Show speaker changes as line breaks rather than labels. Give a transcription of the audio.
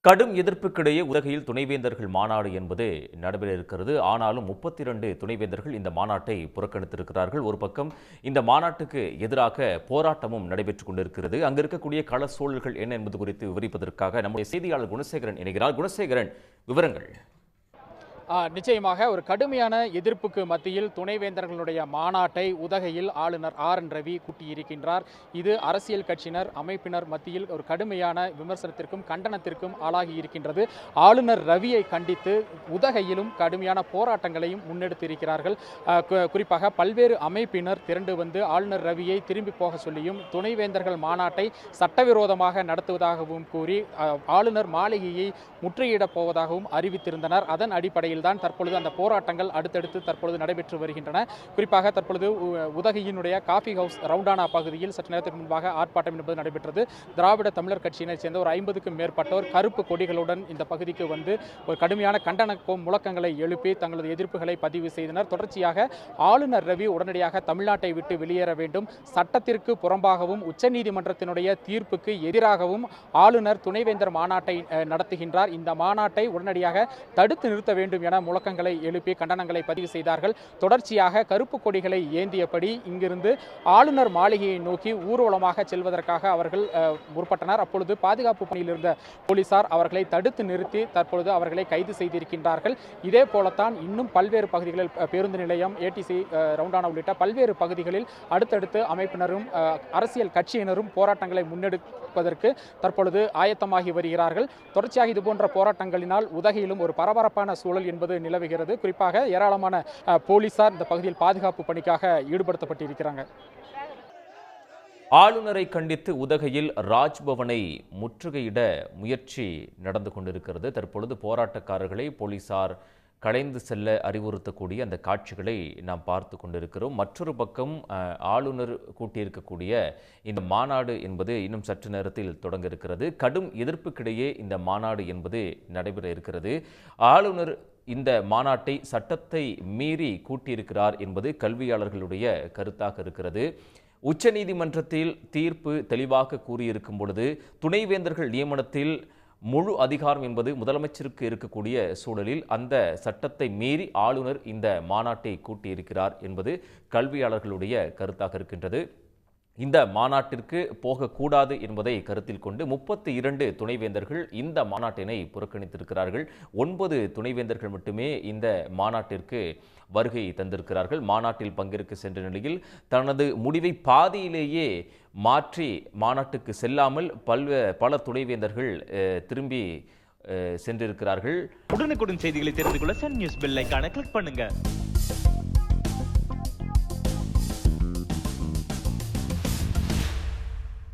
கடும் எதிர்ப்புக்கிடையே உதகையில் துணைவேந்தர்கள் மாநாடு என்பது நடைபெற இருக்கிறது. ஆனாலும் 32 துணைவேந்தர்கள் இந்த மாநாட்டை புறக்கணித்திருக்கிறார்கள். ஒரு பக்கம் இந்த மாநாட்டுக்கு எதிராக போராட்டமும் நடைபெற்றுக் கொண்டிருக்கிறது. அங்கு இருக்கக்கூடிய கள சூழல்கள் என்ன என்பது குறித்து விவரிப்பதற்காக நம்முடைய செய்தியாளர் குணசேகரன் இணைகிறார். குணசேகரன், விவரங்கள்.
நிச்சயமாக ஒரு கடுமையான எதிர்ப்புக்கு மத்தியில் துணைவேந்தர்களுடைய மாநாட்டை உதகையில் ஆளுநர் RN ரவி கூட்டியிருக்கின்றார். இது அரசியல் கட்சியினர் அமைப்பினர் மத்தியில் ஒரு கடுமையான விமர்சனத்திற்கும் கண்டனத்திற்கும் ஆளாகி இருக்கின்றது. ஆளுநர் ரவியை கண்டித்து உதகையிலும் கடுமையான போராட்டங்களையும் முன்னெடுத்திருக்கிறார்கள். குறிப்பாக பல்வேறு அமைப்பினர் திரண்டு வந்து ஆளுநர் ரவியை திரும்பி போக சொல்லியும் துணைவேந்தர்கள் மாநாட்டை சட்டவிரோதமாக நடத்துவதாகவும் கூறி ஆளுநர் மாளிகையை முற்றுகையிடப் போவதாகவும் அறிவித்திருந்தனர். அதன் அடிப்படையில் தான் தற்பொழுது அந்த போராட்டங்கள் அடுத்தடுத்து தற்பொழுது நடைபெற்று வருகின்றன. குறிப்பாக தற்பொழுது உதகையினுடைய காஃபி ஹவுஸ் ரவுண்டானா பகுதியில் சற்று நேரத்திற்கு முன்பாக ஆர்ப்பாட்டம் என்பது நடைபெற்றது. திராவிட தமிழர் கட்சியினைச் சேர்ந்த ஒரு 50க்கும் மேற்பட்டோர் கருப்பு கொடிகளுடன் இந்த பகுதிக்கு வந்து ஒரு கடுமையான கண்டன முழக்கங்களை எழுப்பி தங்களது எதிர்ப்புகளை பதிவு செய்தனர். தொடர்ச்சியாக ஆளுநர் ரவி உடனடியாக தமிழ்நாட்டை விட்டு வெளியேற வேண்டும், சட்டத்திற்கு புறம்பாகவும் உச்சநீதிமன்றத்தினுடைய தீர்ப்புக்கு எதிராகவும் ஆளுநர் துணைவேந்தர் மாநாட்டை நடத்துகின்றார், இந்த மாநாட்டை உடனடியாக தடுத்து நிறுத்த வேண்டும் என முழக்கங்களை எழுப்பி கண்டனங்களை பதிவு செய்தார்கள். தொடர்ச்சியாக கருப்பு கொடிகளை ஏந்தியபடி இங்கிருந்து ஆளுநர் மாளிகையை நோக்கி ஊர்வலமாக செல்வதற்காக அவர்கள் முற்பட்டனர். அப்பொழுது பாதுகாப்பு பணியில் இருந்த போலீசார் அவர்களை தடுத்து நிறுத்தி தற்பொழுது அவர்களை கைது செய்திருக்கின்றார்கள். இதே போலத்தான் இன்னும் பல்வேறு பகுதிகளில் பேருந்து நிலையம், ATC ரவுண்டானா உள்ளிட்ட பல்வேறு பகுதிகளில் அடுத்தடுத்து அமைப்பினரும் அரசியல் கட்சியினரும் போராட்டங்களை முன்னெடுப்பதற்கு தற்பொழுது ஆயத்தமாகி வருகிறார்கள். தொடர்ச்சியாக இதுபோன்ற போராட்டங்களினால் உதகையிலும் ஒரு பரபரப்பான சூழல் என்பது நிலவுகிறது. குறிப்பாக ஏராளமான போலீசார் இந்த பகுதியில் பாதுகாப்பு பணிக்காக ஈடுபடுத்தப்பட்டிருக்கிறாங்க.
ஆளுநரை கண்டித்து உதகையில் ராஜ்பவனை முற்றுகையிட முயற்சி நடந்து கொண்டிருக்கிறது. தற்பொழுது போராட்டக்காரர்களை போலீசார் கலைந்து செல்ல அறிவுறுத்தக்கூடிய அந்த காட்சிகளை நாம் பார்த்து கொண்டிருக்கிறோம். மற்றொரு பக்கம் ஆளுநர் கூட்டியிருக்கக்கூடிய இந்த மாநாடு என்பது இன்னும் சற்று நேரத்தில் தொடங்க இருக்கிறது. கடும் எதிர்ப்புக்கிடையே இந்த மாநாடு என்பது நடைபெற இருக்கிறது. ஆளுநர் இந்த மாநாட்டை சட்டத்தை மீறி கூட்டியிருக்கிறார் என்பது கல்வியாளர்களுடைய கருத்தாக இருக்கிறது. உச்சநீதிமன்றத்தில் தீர்ப்பு தெளிவாக கூறியிருக்கும் பொழுது துணைவேந்தர்கள் நியமனத்தில் முழு அதிகாரம் என்பது முதலமைச்சருக்கு இருக்கக்கூடிய சூழலில் அந்த சட்டத்தை மீறி ஆளுநர் இந்த மாநாட்டை கூட்டியிருக்கிறார் என்பது கல்வியாளர்களுடைய கருத்தாக இருக்கின்றது. இந்த மாநாட்டிற்கு போகக்கூடாது என்பதை கருத்தில் கொண்டு 32 துணைவேந்தர்கள் இந்த மாநாட்டினை புறக்கணித்திருக்கிறார்கள். 9 துணைவேந்தர்கள் மட்டுமே இந்த மாநாட்டிற்கு வருகை தந்திருக்கிறார்கள். மாநாட்டில் பங்கேற்க சென்ற நிலையில் தனது முடிவை பாதியிலேயே மாற்றி மாநாட்டுக்கு செல்லாமல் பல துணைவேந்தர்கள் திரும்பி சென்றிருக்கிறார்கள்.
உடனுக்குடன் செய்திகளை தெரிந்து கொள்ள சன் நியூஸ் பெல் ஐகானை கிளிக் பண்ணுங்க.